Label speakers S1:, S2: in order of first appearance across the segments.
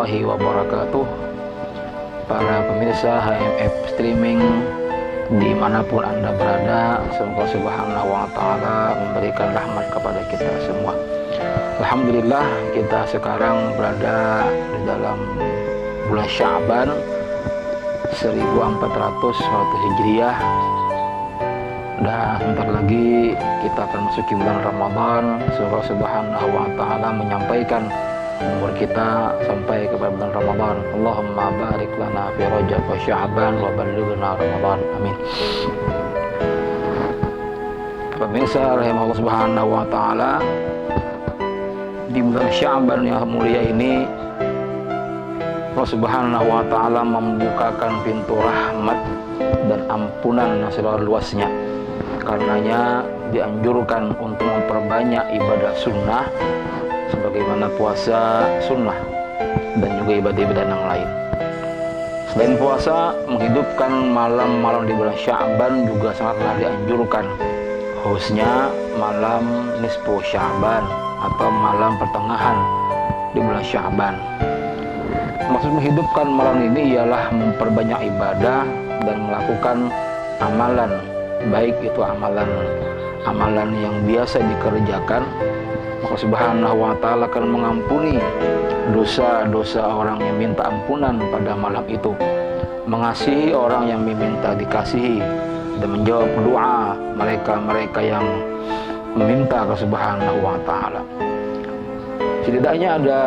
S1: warahmatullahi wabarakatuh. Para pemirsa HMF Streaming dimanapun Anda berada, semoga Subhanahu wa Ta'ala memberikan rahmat kepada kita semua. Alhamdulillah, kita sekarang berada di dalam bulan Sya'ban 1400 Hijriah, dan sebentar lagi kita akan masuki bulan Ramadan. Semoga Subhanahu wa Ta'ala menyampaikan umur kita sampai kepada bulan Ramadan. Allahumma barik lana fi Rajab wa Sya'ban wa ballighna Ramadan, amin. Pemirsa rahimahullah Subhanahu wa Ta'ala, di bulan Sya'ban yang mulia ini Allah Subhanahu wa Ta'ala membukakan pintu rahmat dan ampunan yang selalu luasnya. Karenanya dianjurkan untuk memperbanyak ibadah sunnah sebagaimana puasa sunnah dan juga ibadah-ibadah yang lain. Selain puasa, menghidupkan malam-malam di bulan Sya'ban juga sangatlah dianjurkan, khususnya malam nisfu Sya'ban atau malam pertengahan di bulan Sya'ban. Maksud menghidupkan malam ini ialah memperbanyak ibadah dan melakukan amalan, baik itu amalan yang biasa dikerjakan, maka Subhanahu wa Ta'ala akan mengampuni dosa-dosa orang yang minta ampunan pada malam itu, mengasihi orang yang meminta dikasihi, dan menjawab doa mereka-mereka yang meminta ke Subhanahu wa Ta'ala. Setidaknya ada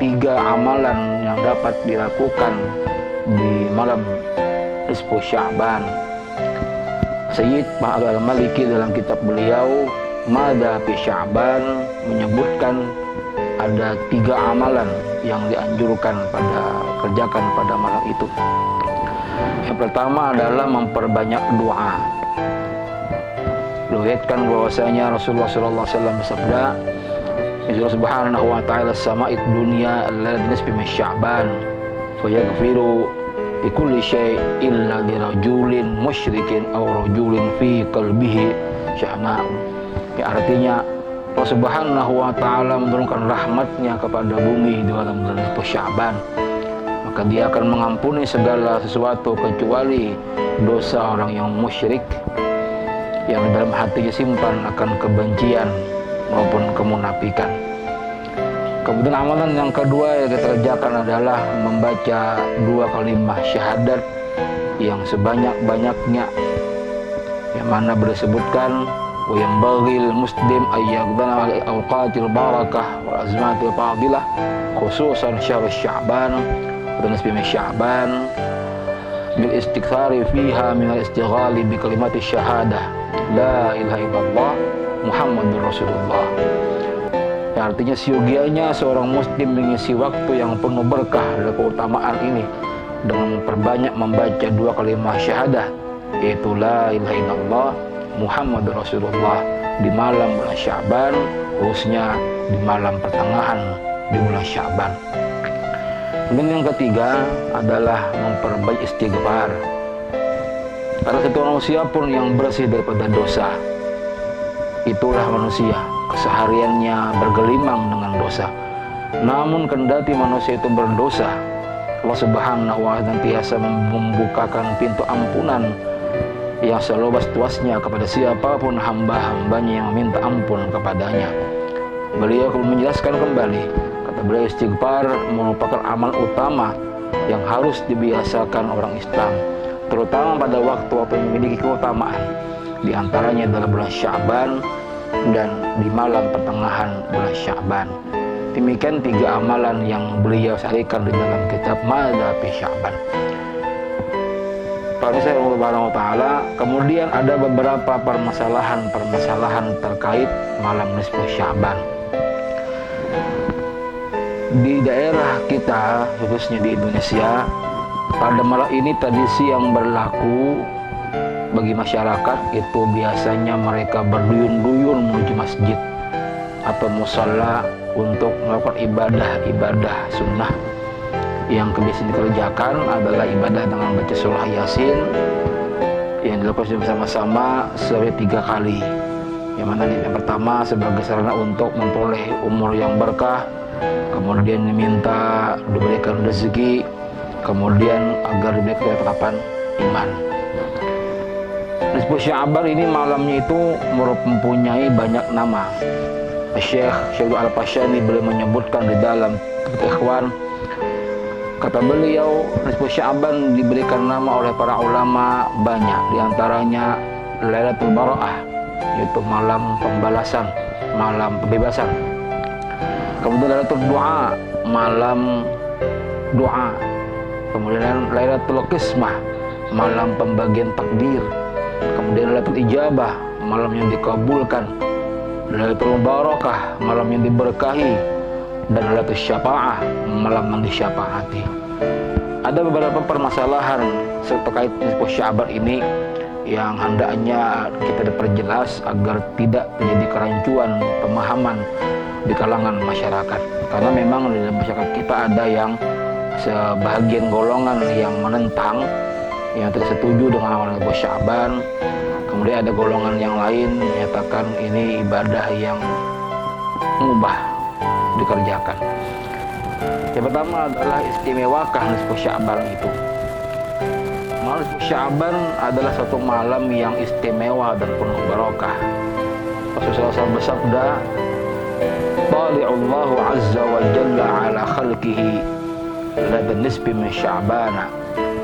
S1: 3 amalan yang dapat dilakukan di malam nisfu Sya'ban. Sayyid Ma'al Al-Maliki dalam kitab beliau Mada fi Sya'ban menyebutkan ada 3 amalan yang dianjurkan kerjakan pada malam itu. Yang pertama adalah memperbanyak doa. Diriwayatkan bahwasanya Rasulullah sallallahu alaihi wasallam bersabda, "Allah Subhanahu wa Ta'ala sama'id dunya alladhi nisfi min Sya'ban fa yaghfiru bi kulli syai' illa li rajulin musyrikin aw rajulin fi qalbihi sya'na'u." Ya, artinya Allah Subhanahu wa Ta'ala menurunkan rahmatnya kepada bumi di dalam bulan Sya'ban, maka Dia akan mengampuni segala sesuatu kecuali dosa orang yang musyrik yang dalam hatinya simpan akan kebencian maupun kemunafikan. Kemudian amalan yang kedua yang kita kerjakan adalah membaca 2 kalimah syahadat yang sebanyak-banyaknya, yang mana disebutkan wa yanbaghil muslim ayyaqdana al awqatil barakah wal azmatil fadilah khususan syahr Sya'ban dan nisfi min Sya'ban bil istighfari fiha min al istighali bi kalimati syahadah la ilaha illallah Muhammadur Rasulullah. Ya, artinya siogianya seorang muslim mengisi waktu yang penuh berkah dan keutamaan ini dengan memperbanyak membaca 2 kalimah syahadah, yaitu la ilaha illallah Muhammadur Rasulullah di malam bulan Sya'ban, khususnya di malam pertengahan di bulan Sya'ban. Kemudian yang ketiga adalah memperbanyak istighfar. Karena satu manusia pun yang bersih daripada dosa, itulah manusia kesehariannya bergelimang dengan dosa. Namun kendati manusia itu berdosa, Allah Subhanahu wa Ta'ala senantiasa membukakan pintu ampunan yang seluas-luasnya kepada siapapun hamba-hambanya yang minta ampun kepadanya. Beliau menjelaskan kembali, kata beliau, istighfar merupakan amal utama yang harus dibiasakan orang Islam, terutama pada waktu yang memiliki keutamaan. Di antaranya adalah bulan Sya'ban dan di malam pertengahan bulan Sya'ban. Demikian 3 amalan yang beliau sampaikan di dalam kitab Mada fi Sya'ban. Pemirsa Allah Ta'ala, kemudian ada beberapa permasalahan terkait malam nisfu Sya'ban. Di daerah kita, khususnya di Indonesia, pada malam ini tradisi yang berlaku bagi masyarakat itu biasanya mereka berduyun-duyun menuju masjid atau musalla untuk melakukan ibadah sunnah. Yang kebiasaan dikerjakan adalah ibadah dengan baca surah Yasin yang dilakukan bersama-sama sampai 3 kali. Yang mana yang pertama sebagai sarana untuk memperoleh umur yang berkah, kemudian diminta diberikan rezeki, kemudian agar diberikan ketetapan iman. Nisfu Sya'ban ini malamnya itu mempunyai banyak nama. Syekh Syaikhul Al-Fashani beliau menyebutkan di dalam Ikhwan, kata beliau, Nisfu Sya'ban diberikan nama oleh para ulama banyak, diantaranya Lailatul Bara'ah, yaitu malam pembalasan, malam pembebasan. Kemudian Lailatul Du'a, malam doa. Kemudian Lailatul Qismah, malam pembagian takdir. Kemudian Lailatul Ijabah, malam yang dikabulkan. Lailatul Barakah, malam yang diberkahi. Dan Lailatul Syafa'ah, malam yang disyafaati. Ada beberapa permasalahan terkait Nisfu Sya'ban ini yang hendaknya kita diperjelas agar tidak terjadi kerancuan pemahaman di kalangan masyarakat. Karena memang di masyarakat kita ada yang sebahagian golongan yang menentang, yang tidak setuju dengan amalan Nisfu Sya'ban. Kemudian ada golongan yang lain menyatakan ini ibadah yang mubah dikerjakan. Yang pertama adalah istimewakah Nisfu Sya'ban itu. Malam Nisfu Sya'ban adalah satu malam yang istimewa dan penuh barokah. Rasulullah SAW bersabda, "Tali'ullahu azza wa jalla ala khalqihi lada nisbi min Sya'bana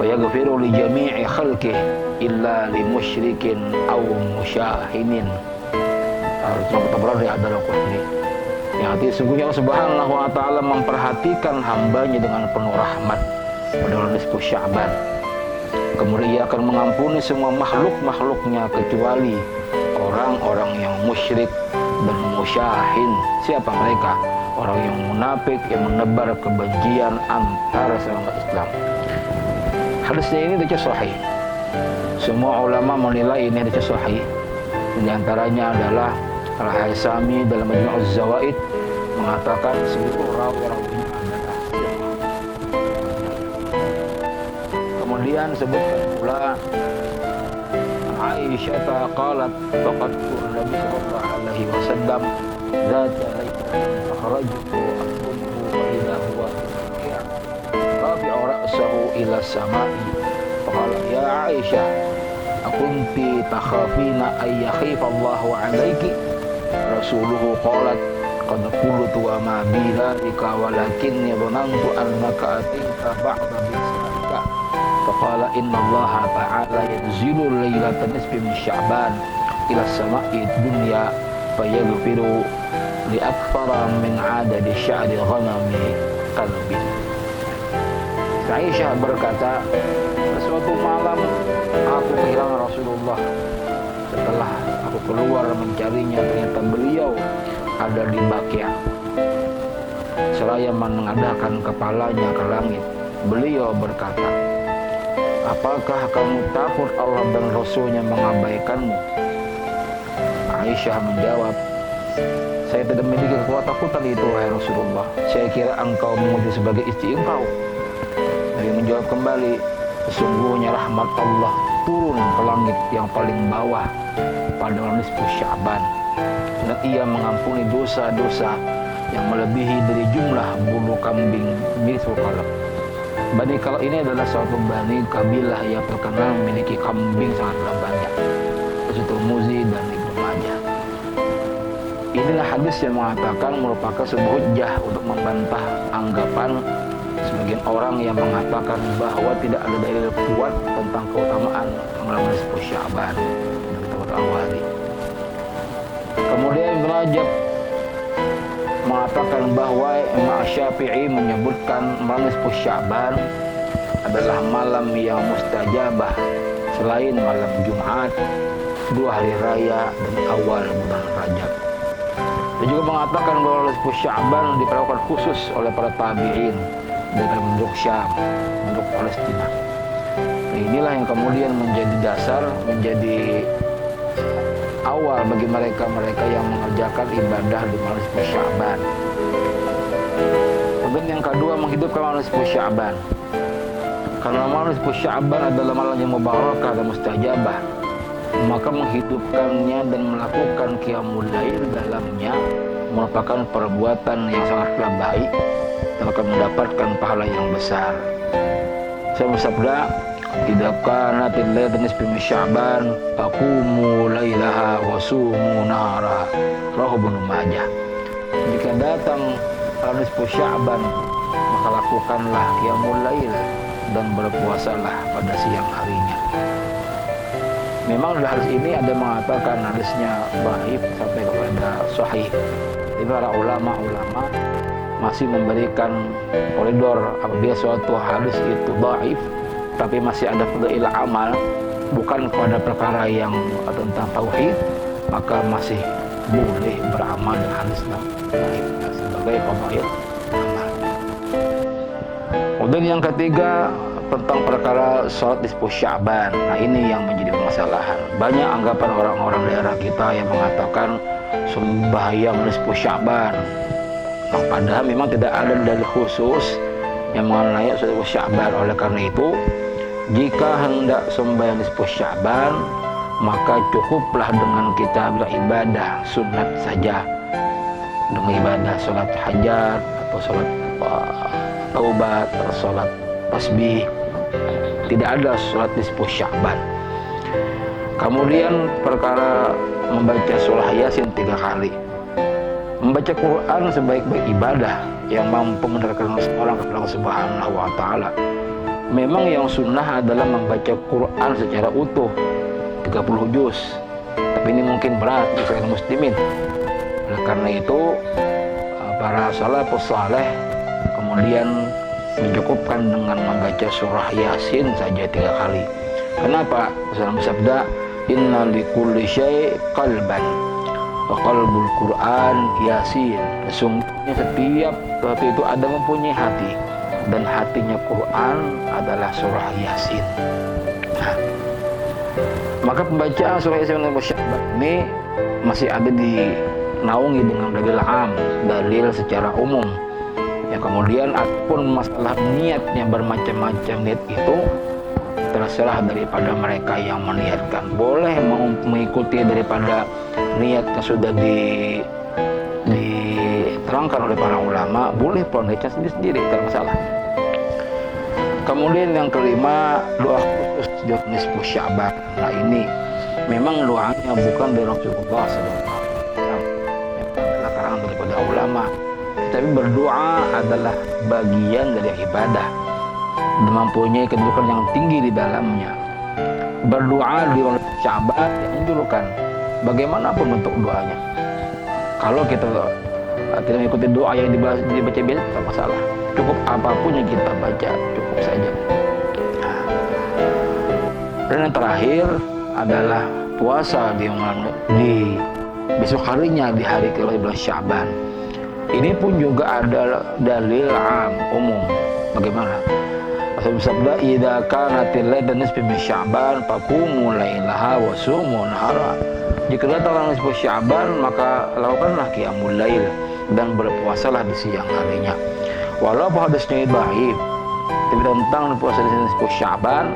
S1: fayaghfiru li jami'i khalqihi illa li musyrikin aw musyahinin." Rasulullah Tabrani adalah Qur'ani. Yang artinya sungguhnya Allah Subhanahu wa ta'ala memperhatikan hambanya dengan penuh rahmat pada bulan Nisfu Sya'ban. Kemudian ia akan mengampuni semua makhluk-makhluknya kecuali orang-orang yang musyrik dan musyahin. Siapa mereka? Orang yang munafik, yang menebar kebencian antara sesama Islam. Hadisnya ini hadis sahih. Semua ulama menilai ini hadis sahih. Di antaranya adalah Al-Haisami dalam Majmu' Az-Zawaid mengatakan seluruh rawi-rawinya adalah siqah. Kemudian sebutkan pula Aisyah qalat faqadtu Nabi sallallahu alaihi wasallam zata lailatin fakharajtu aqumhu wa idha huwa rafi'u ra'sahu ila samai faqala ya Aisyah akunti takhafina ay yakhifa Allahu 'alaiki Rasuluhu qalat qad qultu wa ma bi dzalika walakinni dhanantu annaka atinka ba'da bisalika faqala inna Allah ta'ala yanzilu lailatan nisfi min Sya'ban ila sama'i dunya fayaghfiru li akthara min 'adadi sya'ri ghanami qalbi. Aisyah berkata, suatu malam aku kehilangan Rasulullah. Setelah aku keluar mencarinya, ternyata beliau ada di Baqi'. Seraya menengadahkan kepalanya ke langit, beliau berkata, apakah kamu takut Allah dan Rasulnya mengabaikanmu? Aisyah menjawab, saya tidak memiliki ketakutan itu, wahai Rasulullah. Saya kira engkau menguji sebagai istri engkau. Nabi menjawab kembali, sesungguhnya rahmat Allah turun ke langit yang paling bawah pada malam Nisfu Sya'ban, dan ia mengampuni dosa-dosa yang melebihi dari jumlah bulu kambing nisfu qalb. Bani Kalb ini adalah suatu bani kabilah yang terkenal memiliki kambing sangatlah banyak. Tirmidzi dan Ibnu Majah. Inilah hadis yang mengatakan merupakan sebuah hujjah untuk membantah anggapan sebagian orang yang mengatakan bahwa tidak ada dalil kuat tentang keutamaan malam Nisfu Sya'ban dan keutamaan Al-Wali. Kemudian Ibnu Rajab mengatakan bahwa Imam Syafi'i menyebutkan malam Nisfu Sya'ban adalah malam yang mustajabah selain malam Jumat, 2 hari raya dan awal bulan Rajab. Dia juga mengatakan bahwa Nisfu Sya'ban diperlakukan khusus oleh para tabi'in dari penduduk Syam, penduduk Palestina. Nah, inilah yang kemudian menjadi dasar, menjadi awal bagi mereka yang mengerjakan ibadah di malam Nisfu Sya'ban. Kemudian yang kedua, menghidupkan malam Nisfu Sya'ban. Karena malam Nisfu Sya'ban adalah malam yang mubarakah dan mustajabah, maka menghidupkannya dan melakukan qiyamul lail dalamnya merupakan perbuatan yang sangatlah baik dan akan mendapatkan pahala yang besar. Saya bersabda, idza kanatil lailatu nisfu min sya'ban faqumu lailaha wa sumu nahara, rawahu Ibnu Majah. Jika datang nisfu Sya'ban, maka lakukanlah qiyamul lail dan berpuasalah pada siang harinya. Memang hadis ini ada mengatakan hadisnya dhaif sampai kepada sahih. Ini para ulama masih memberikan koridor apabila suatu hadis itu dhaif tapi masih ada fadhil amal, bukan pada perkara yang tentang tauhid, maka masih boleh beramal dengan hadis dhaif sebagai fadhil amal. Kemudian yang ketiga tentang perkara sholat nisfu Sya'ban. Nah, ini yang menjadi permasalahan. Banyak anggapan orang-orang daerah kita yang mengatakan sembahyang nisfu Sya'ban. Nah, padahal memang tidak ada dalil khusus yang mengenai sholat nisfu Sya'ban. Oleh karena itu, jika hendak sembahyang nisfu Sya'ban, maka cukuplah dengan kita beribadah sunat saja, dengan ibadah sholat hajat atau sholat taubat atau sholat tasbih. Tidak ada sholat nisfu Sya'ban. Kemudian perkara membaca surah Yasin 3 kali. Membaca Quran sebaik-baik ibadah yang mampu mendekatkan orang kepada Allah Subhanahu wa Ta'ala. Memang yang sunnah adalah membaca Quran secara utuh 30 juz. Tapi ini mungkin berat bagi seorang muslimin. Oleh karena itu para salafus saleh kemudian mencukupkan dengan membaca surah Yasin saja 3 kali. Kenapa? Rasulullah bersabda, inna likulli syai' qalban wa qalbul Quran Yasin. Sesungguhnya setiap sesuatu itu ada mempunyai hati, dan hatinya Quran adalah surah Yasin. Nah, maka pembacaan surah Yasin ini masih ada dinaungi dengan dalil am, dalil secara umum. Ya, kemudian apapun masalah niatnya bermacam-macam niat itu terserah daripada mereka yang meniatkan. Boleh mengikuti daripada niat yang sudah diterangkan oleh para ulama, boleh niatnya sendiri-sendiri, tidak masalah. Kemudian yang kelima, doa khusus di nisfu Sya'ban. Nah, ini memang doanya bukan dari Rasulullah SAW, adalah karangan daripada ulama. Tapi berdoa adalah bagian dari ibadah dan mempunyai kedudukan yang tinggi di dalamnya. Berdoa di bulan Sya'ban dianjurkan bagaimanapun bentuk doanya. Kalau kita tidak mengikuti doa yang dibaca biasa, tidak masalah. Cukup apapun yang kita baca, cukup saja. Dan yang terakhir adalah puasa di besok harinya, di hari ke bulan Sya'ban. Ini pun juga ada dalil am, umum. Bagaimana? Rasul bersabda, idza kanatil lailatu nisfu min Sya'ban faqumu lailaha wa sumu nahara. Jika datang nisfu Sya'ban, maka lakukanlah qiyamul lail dan berpuasalah di siang harinya. Walaupun hadisnya dhaif, tapi tentang puasa di nisfu Sya'ban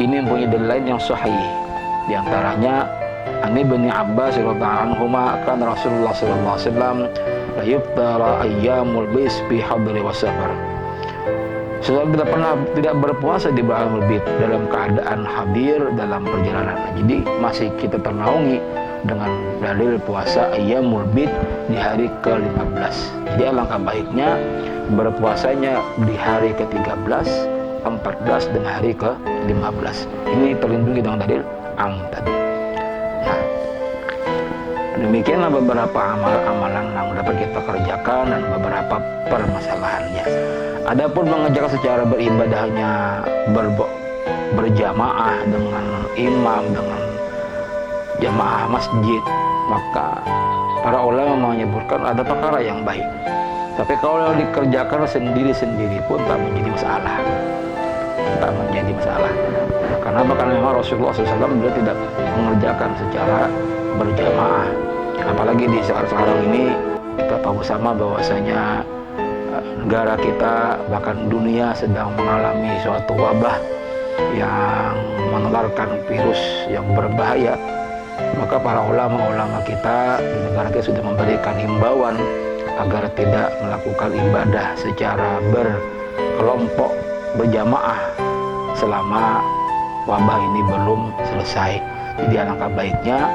S1: ini mempunyai dalil lain yang sahih. Di antaranya Ani bin Abbas radhiyallahu anhuma kan Rasulullah sallallahu alaihi wasallam la yuftara ayyamul bis bi hadri wa safar. Seseorang tidak berpuasa di bulan Bid dalam keadaan hadir dalam perjalanan. Jadi masih kita ternaungi dengan dalil puasa ayyamul bid di hari ke-15. Jadi alangkah baiknya berpuasanya di hari ke-13, 14 dan hari ke-15. Ini terlindungi dengan dalil am tadi. Ya. Demikianlah beberapa amalan yang dapat kita kerjakan dan beberapa permasalahannya. Adapun mengerjakan secara beribadahnya berjamaah dengan imam, dengan jamaah masjid, maka para ulama menyebutkan ada perkara yang baik. Tapi kalau dikerjakan sendiri-sendiri pun tak menjadi masalah. Tak menjadi masalah. Karena memang Rasulullah SAW beliau tidak mengerjakan secara berjamaah. Apalagi di sekarang ini kita tahu bersama bahwasanya negara kita bahkan dunia sedang mengalami suatu wabah yang menularkan virus yang berbahaya, Maka para ulama-ulama kita di negara kita sudah memberikan himbauan agar tidak melakukan ibadah secara berkelompok, berjamaah selama wabah ini belum selesai. Jadi alangkah baiknya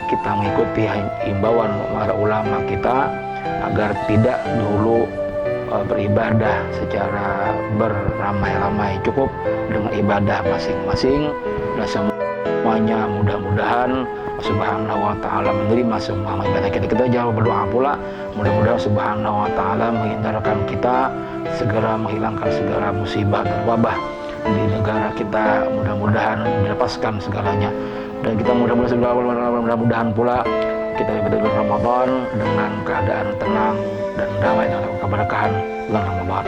S1: kita mengikuti himbauan para ulama kita agar tidak dulu beribadah secara beramai-ramai, cukup dengan ibadah masing-masing. Dan semuanya mudah-mudahan Subhanahu wa ta'ala menerima semua ibadah kita. Kita jangan berdoa pula mudah-mudahan Subhanahu wa ta'ala menghindarkan kita, segera menghilangkan segala musibah dan wabah di negara kita, mudah-mudahan dilepaskan segalanya. Dan kita mudah-mudahan pula kita ibadah bulan Ramadan dengan keadaan tenang dan damai dalam keberkahan bulan Ramadan.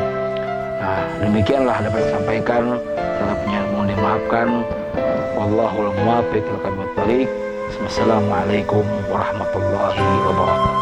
S1: Nah, demikianlah dapat saya sampaikan. Harapnya mohon dimaafkan. Wallahul muwaffiq ila aqwamit thoriq. Wassalamualaikum warahmatullahi wabarakatuh.